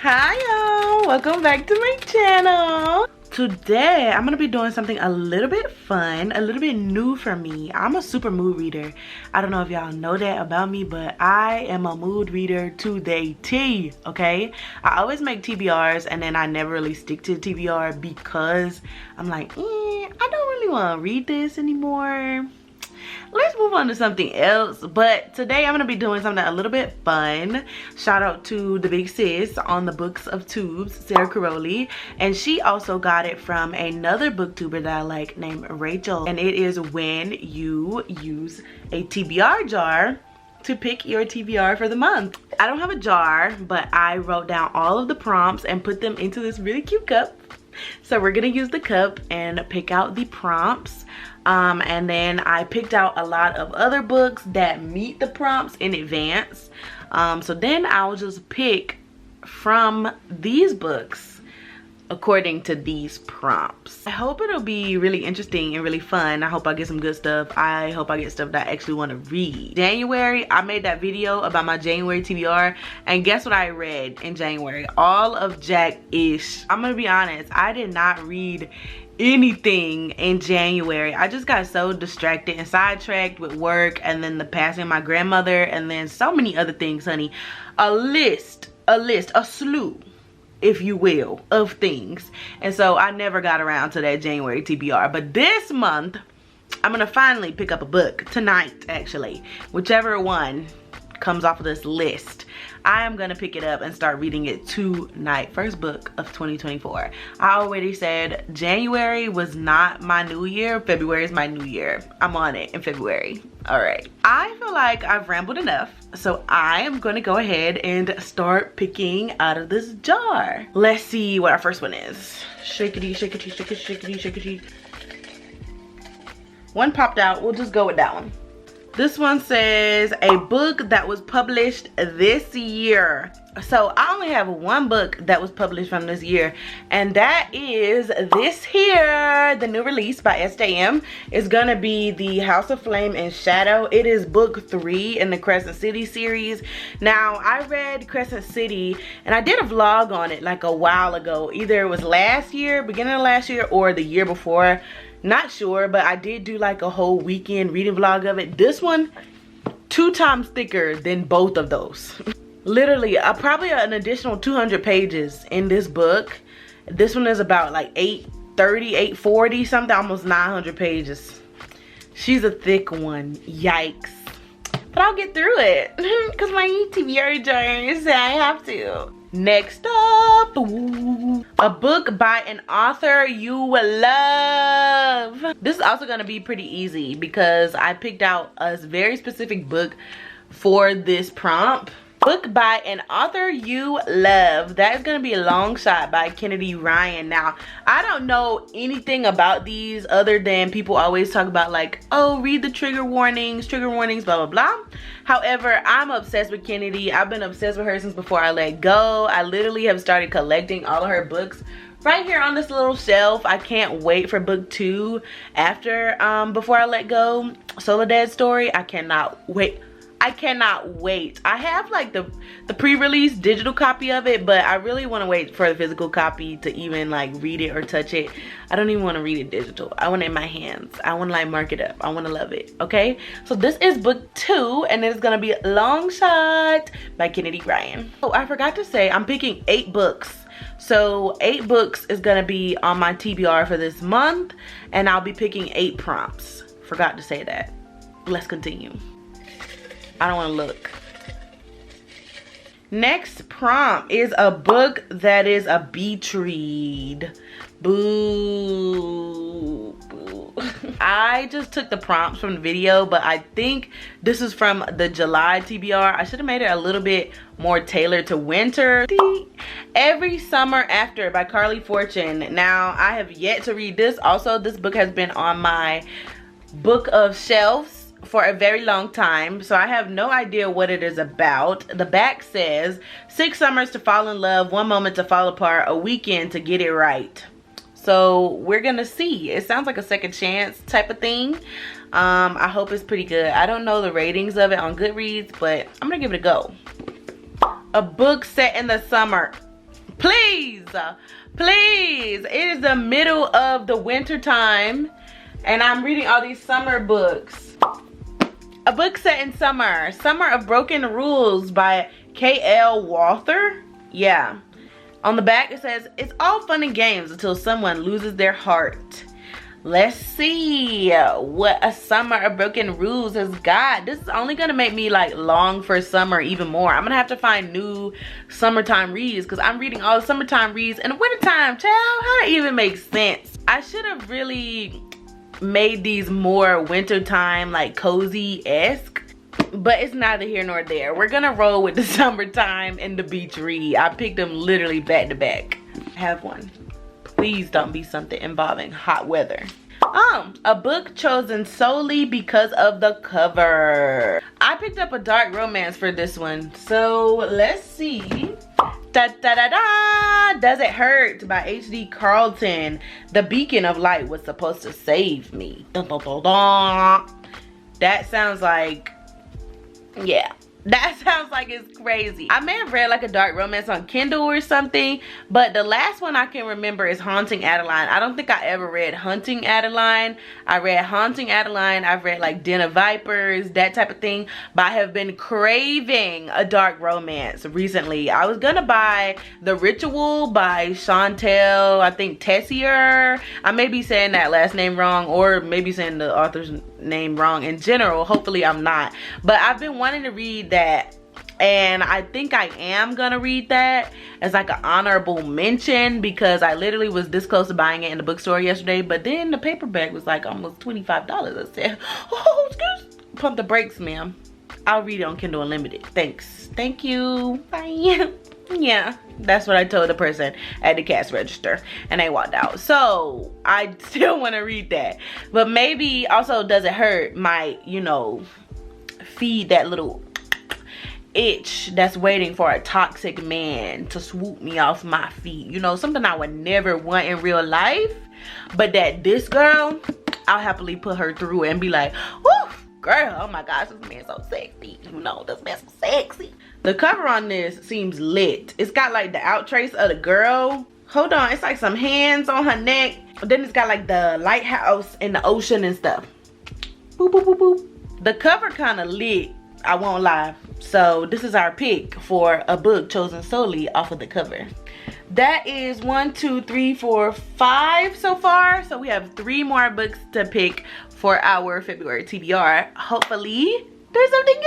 Hi y'all, welcome back to my channel. Today I'm gonna be doing something a little bit fun, a little bit new for me. I'm a super mood reader. I don't know if y'all know that about me, but I am a mood reader to the T, okay? I always make TBRs and then I never really stick to the TBR because I'm like, I don't really want to read this anymore. Let's move on to something else. But today I'm gonna be doing something a little bit fun. Shout out to the big sis on the Books of Tubes, Sarah Caroli, and she also got it from another booktuber that I like named Rachel, and it is when you use a TBR jar to pick your TBR for the month. I don't have a jar, but I wrote down all of the prompts and put them into this really cute cup. So we're gonna use the cup and pick out the prompts. And then I picked out a lot of other books that meet the prompts in advance. So then I'll just pick from these books according to these prompts. I hope it'll be really interesting and really fun. I hope I get some good stuff. I hope I get stuff that I actually want to read. January, I made that video about my January TBR, and guess what I read in January? All of Jack-ish. I'm gonna be honest, I did not read anything in January. I just got so distracted and sidetracked with work, and then the passing of my grandmother, and then so many other things, honey. A slew, if you will, of things. And so I never got around to that January TBR. But this month, I'm gonna finally pick up a book tonight, actually. Whichever one comes off of this list, I am gonna pick it up and start reading it tonight. First book of 2024. I already said January was not my new year. February is my new year. I'm on it in February. All right. I feel like I've rambled enough, so I am gonna go ahead and start picking out of this jar. Let's see what our first one is. Shakety, shakety, shakety, shakety, shakety. One popped out. We'll just go with that one. This one says a book that was published this year. So I only have one book that was published from this year, and that is this here, the new release by SJM. It's gonna be the House of Flame and Shadow. It is book 3 in the Crescent City series. Now I read Crescent City and I did a vlog on it like a while ago. Either it was last year, beginning of last year, or the year before. Not sure, but I did do like a whole weekend reading vlog of it. This one, 2 times thicker than both of those. Literally, probably an additional 200 pages in this book. This one is about like 830, 840, something, almost 900 pages. She's a thick one, yikes. But I'll get through it, because my TBR jar said I have to. Next up, a book by an author you will love. This is also going to be pretty easy because I picked out a very specific book for this prompt. Book by an author you love. That is going to be A Long Shot by Kennedy Ryan. Now, I don't know anything about these other than people always talk about like, oh, read the trigger warnings, blah, blah, blah. However, I'm obsessed with Kennedy. I've been obsessed with her since before I let go. I literally have started collecting all of her books right here on this little shelf. I can't wait for book 2 after, before I let go. Soledad's Story. I cannot wait. I cannot wait. I have like the pre-release digital copy of it, but I really want to wait for the physical copy to even like read it or touch it. I don't even want to read it digital. I want it in my hands. I want to like mark it up. I want to love it. Okay, so this is book 2, and it's gonna be Long Shot by Kennedy Ryan. Oh, I forgot to say I'm picking 8 books. So 8 books is gonna be on my TBR for this month, and I'll be picking 8 prompts. Forgot to say that. Let's continue. I don't want to look. Next prompt is a book that is a beach read. Boo. Boo. I just took the prompts from the video, but I think this is from the July TBR. I should have made it a little bit more tailored to winter. Every Summer After by Carly Fortune. Now, I have yet to read this. Also, this book has been on my book of shelves for a very long time, so I have no idea what it is about. The back says 6 summers to fall in love, 1 moment to fall apart, a weekend to get it right. So we're gonna see. It sounds like a second chance type of thing. I hope it's pretty good. I don't know the ratings of it on Goodreads, but I'm gonna give it a go. A book set in the summer. Please, please. It is the middle of the winter time and I'm reading all these summer books. A book set in summer. Summer of Broken Rules by K.L. Walther. Yeah. On the back it says, it's all fun and games until someone loses their heart. Let's see what a Summer of Broken Rules has got. This is only gonna make me like long for summer even more. I'm gonna have to find new summertime reads because I'm reading all the summertime reads in the wintertime, child. How that even makes sense? I should have really made these more wintertime, like cozy-esque, but it's neither here nor there. We're gonna roll with the summertime and the beach read. I picked them literally back to back. Have one. Please don't be something involving hot weather. A book chosen solely because of the cover. I picked up a dark romance for this one. So let's see. Da da da da! Does It Hurt by H.D. Carlton. The beacon of light was supposed to save me. Dun, dun, dun, dun. That sounds like, yeah. That sounds like it's crazy. I may have read like a dark romance on Kindle or something, but the last one I can remember is Haunting Adeline. I don't think I ever read Hunting Adeline. I read Haunting Adeline. I've read like Den of Vipers, that type of thing, but I have been craving a dark romance recently. I was gonna buy The Ritual by Chantel, I think Tessier. I may be saying that last name wrong or maybe saying the author's name wrong in general. Hopefully I'm not, but I've been wanting to read that and I think I am gonna read that as like an honorable mention because I literally was this close to buying it in the bookstore yesterday, but then the paperback was like almost $25. I said, oh, excuse, pump the brakes, ma'am. I'll read it on Kindle Unlimited. Thanks. Thank you. Bye. Yeah, that's what I told the person at the cash register and they walked out. So I still want to read that, but maybe also Does It Hurt might, you know, feed that little itch that's waiting for a toxic man to swoop me off my feet. You know, something I would never want in real life, but that this girl, I'll happily put her through and be like, whoo, girl, oh my gosh, this man's so sexy. You know, this man's so sexy. The cover on this seems lit. It's got like the outtrace of the girl. Hold on, it's like some hands on her neck. Then it's got like the lighthouse in the ocean and stuff. Boop, boop, boop, boop. The cover kind of lit, I won't lie. So this is our pick for a book chosen solely off of the cover. That is 1, 2, 3, 4, 5 so far. So we have 3 more books to pick for our February TBR. Hopefully there's something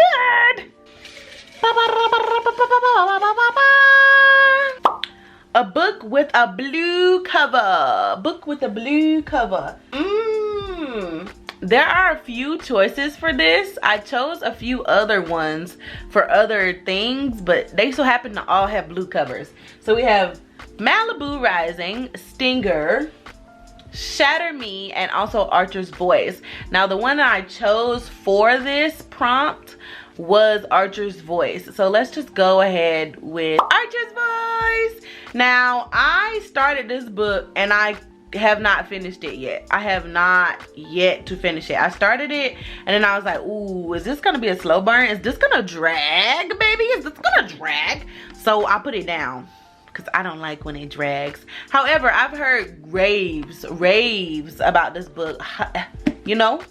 good. A book with a blue cover. Book with a blue cover. There are a few choices for this. I chose a few other ones for other things, but they so happen to all have blue covers. So we have Malibu Rising, Stinger, Shatter Me, and also Archer's Voice. Now the one that I chose for this prompt was Archer's Voice. So let's just go ahead with Archer's Voice. Now I started this book and I have not finished it yet. I have not yet to finish it. I started it and then I was like, ooh, is this gonna be a slow burn? Is this gonna drag, baby? Is this gonna drag? So I put it down because I don't like when it drags. However, I've heard raves about this book, you know,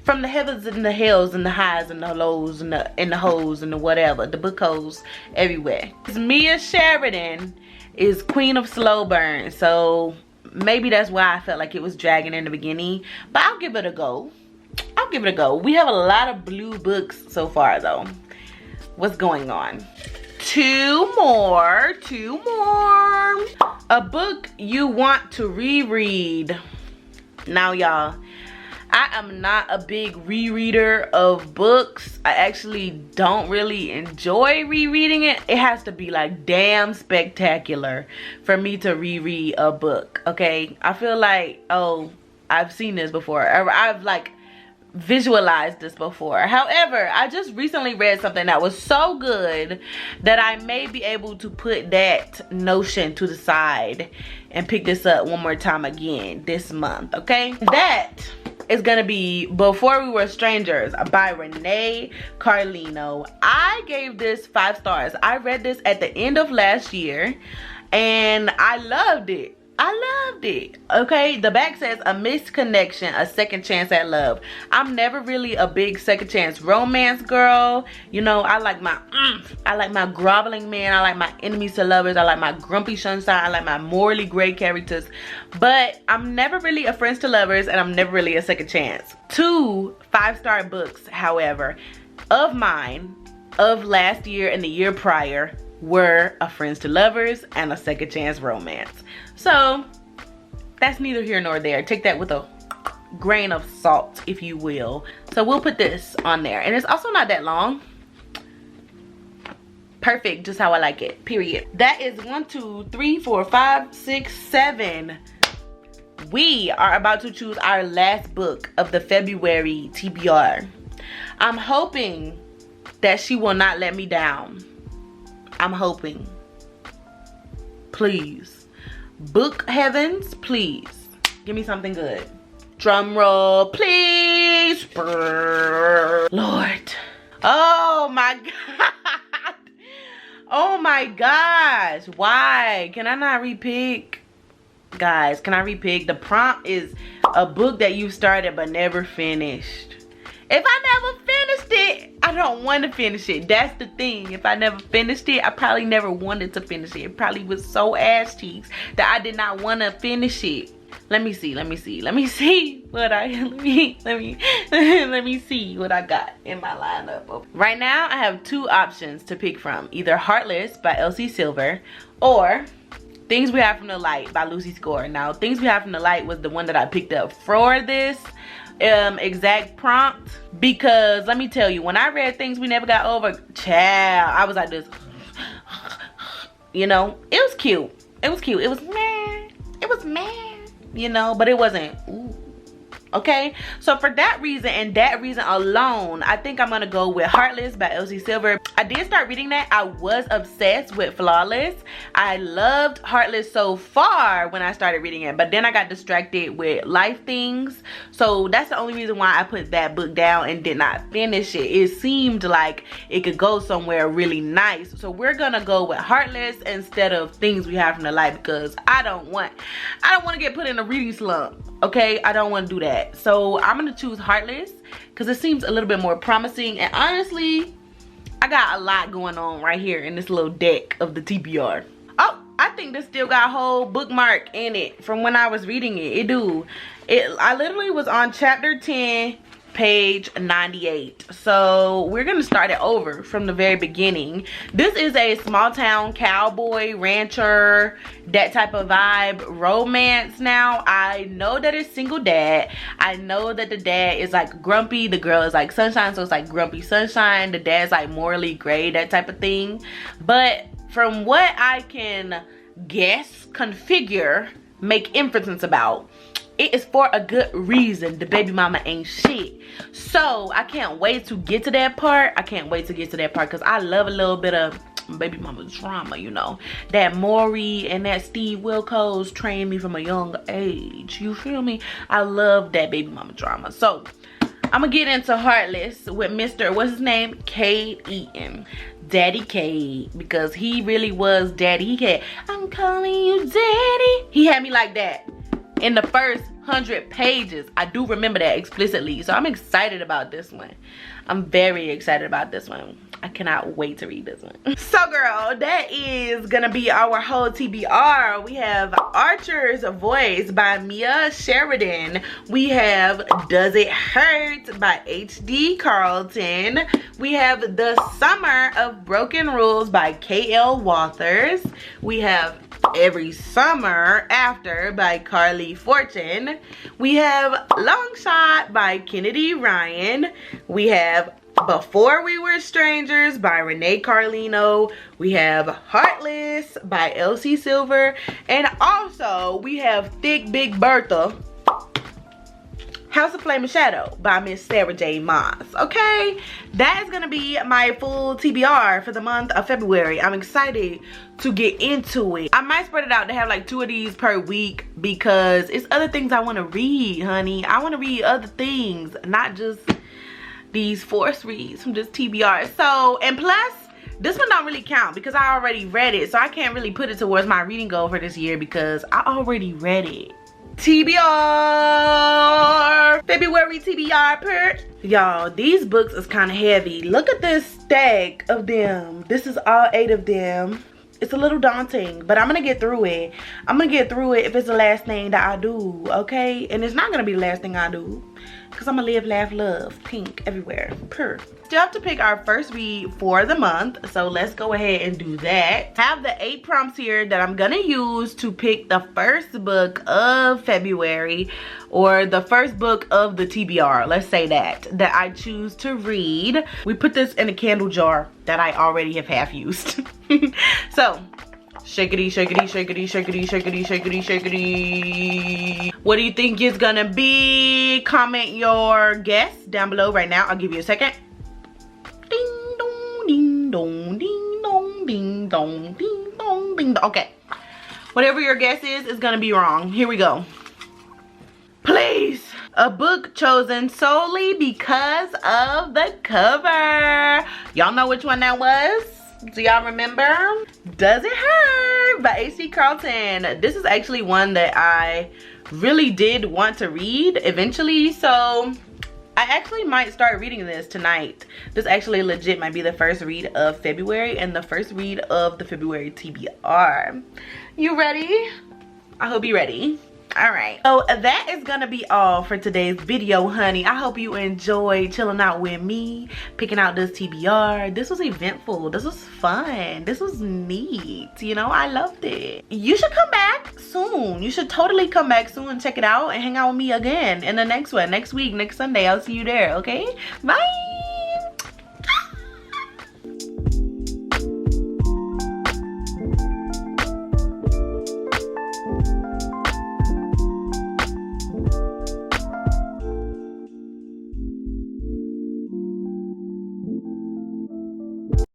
from the heavens and the hills and the highs and the lows and the hoes and the whatever, the book hoes everywhere. Mia Sheridan is queen of slow burn, so maybe that's why I felt like it was dragging in the beginning, but I'll give it a go. I'll give it a go. We have a lot of blue books so far though. What's going on? Two more. A book you want to reread. Now y'all, I am not a big rereader of books. I actually don't really enjoy rereading it. It has to be like damn spectacular for me to reread a book, okay? I feel like, oh, I've seen this before. I've like visualized this before. However, I just recently read something that was so good that I may be able to put that notion to the side and pick this up one more time again this month, okay? That is gonna be Before We Were Strangers by Renee Carlino. I gave this 5 stars. I read this at the end of last year and I loved it. I loved it. Okay, the back says a missed connection, a second chance at love. I'm never really a big second chance romance girl. You know, I like my groveling man. I like my enemies to lovers. I like my grumpy sunshine. I like my morally gray characters. But I'm never really a friends to lovers, and I'm never really a second chance. 2 5-star books, however, of mine, of last year and the year prior, were a friends to lovers and a second chance romance. So that's neither here nor there. Take that with a grain of salt, if you will. So we'll put this on there, and it's also not that long. Perfect, just how I like it, period. That is 1 2 3 4 5 6 7. We are about to choose our last book of the February TBR. I'm hoping that she will not let me down. I'm hoping. Please. Book heavens, please. Give me something good. Drum roll, please. Lord. Oh my God. Oh my gosh. Why? Can I not repick? Guys, can I repick? The prompt is a book that you started but never finished. If I never finished it, I don't want to finish it. That's the thing. If I never finished it, I probably never wanted to finish it. It probably was so ass cheeks that I did not want to finish it. Let me see what I got in my lineup. Right now, I have 2 options to pick from. Either Heartless by Elsie Silver or Things We Have From the Light by Lucy Score. Now, Things We Have From the Light was the one that I picked up for this exact prompt, because let me tell you, when I read Things We Never Got Over, child, I was like this. You know, it was cute. It was cute. It was meh, you know, but it wasn't ooh. Okay, so for that reason and that reason alone, I think I'm gonna go with Heartless by Elsie Silver. I did start reading that. I was obsessed with Flawless. I loved Heartless so far when I started reading it, but then I got distracted with life things. So that's the only reason why I put that book down and did not finish it. It seemed like it could go somewhere really nice. So we're gonna go with Heartless instead of Things We Have From the Light, because I don't want to get put in a reading slump. Okay, I don't want to do that. So I'm gonna choose Heartless because it seems a little bit more promising, and honestly, I got a lot going on right here in this little deck of the TBR. Oh, I think this still got a whole bookmark in it from when I was reading it. It do. I literally was on chapter 10, page 98. So we're gonna start it over from the very beginning. This is a small town cowboy rancher, that type of vibe romance. Now I know that it's single dad. I know that the dad is like grumpy, the girl is like sunshine, so it's like grumpy sunshine. The dad's like morally gray, that type of thing. But from what I can guess, configure, make inferences about, it is for a good reason. The baby mama ain't shit. So I can't wait to get to that part. I can't wait to get to that part because I love a little bit of baby mama drama, you know. That Maury and that Steve Wilkos trained me from a young age. You feel me? I love that baby mama drama. So I'm gonna get into Heartless with Mr. what's his name? Cade Eaton. Daddy Cade, because he really was daddy. He had, I'm calling you daddy. He had me like that in the first 100 pages. I do remember that explicitly. So I'm excited about this one. I'm very excited about this one. I cannot wait to read this one. So girl, that is gonna be our whole TBR. We have Archer's Voice by Mia Sheridan. We have Does It Hurt by H.D. Carlton. We have The Summer of Broken Rules by K.L. Walters. We have Every Summer After by Carly Fortune. We have Long Shot by Kennedy Ryan. We have Before We Were Strangers by Renee Carlino. We have Heartless by Elsie Silver. And also we have Thick Big Bertha, House of Flame and Shadow by Miss Sarah J. Maas. Okay, that is gonna be my full TBR for the month of February. I'm excited to get into it. I might spread it out to have like 2 of these per week because it's other things I want to read, honey. I want to read other things, not just these force reads from just TBR. So, and plus This one don't really count because I already read it, so I can't really put it towards my reading goal for this year because I already read it. TBR, February TBR per. Y'all, these books is kind of heavy. Look at this stack of them. This is all 8 of them. It's a little daunting, but I'm gonna get through it. I'm gonna get through it if it's the last thing that I do, okay? And it's not gonna be the last thing I do because I'm gonna live, laugh, love, pink everywhere, purr. Still have to pick our first read for the month, so let's go ahead and do that. I have the 8 prompts here that I'm gonna use to pick the first book of February, or the first book of the TBR, let's say that I choose to read. We put this in a candle jar that I already have half used. So, shakety, shakety, shakety, shakety, shakety, shakety, shakety. What do you think it's gonna be? Comment your guess down below right now. I'll give you a second. Ding dong, ding dong, ding dong, ding dong, ding dong, ding dong. Okay. Whatever your guess is gonna be wrong. Here we go. Please. A book chosen solely because of the cover. Y'all know which one that was? Do y'all remember? Does It Hurt by H.C. Carlton. This is actually one that I really did want to read eventually, so I actually might start reading this tonight. This actually legit might be the first read of February and the first read of the February TBR. You ready? I hope you're ready. All right, so that is gonna be all for today's video, honey. I hope you enjoyed chilling out with me, picking out this TBR. This was eventful. This was fun. This was neat. You know, I loved it. You should come back soon. You should totally come back soon and check it out and hang out with me again in the next one, next week, next Sunday. I'll see you there, okay? Bye.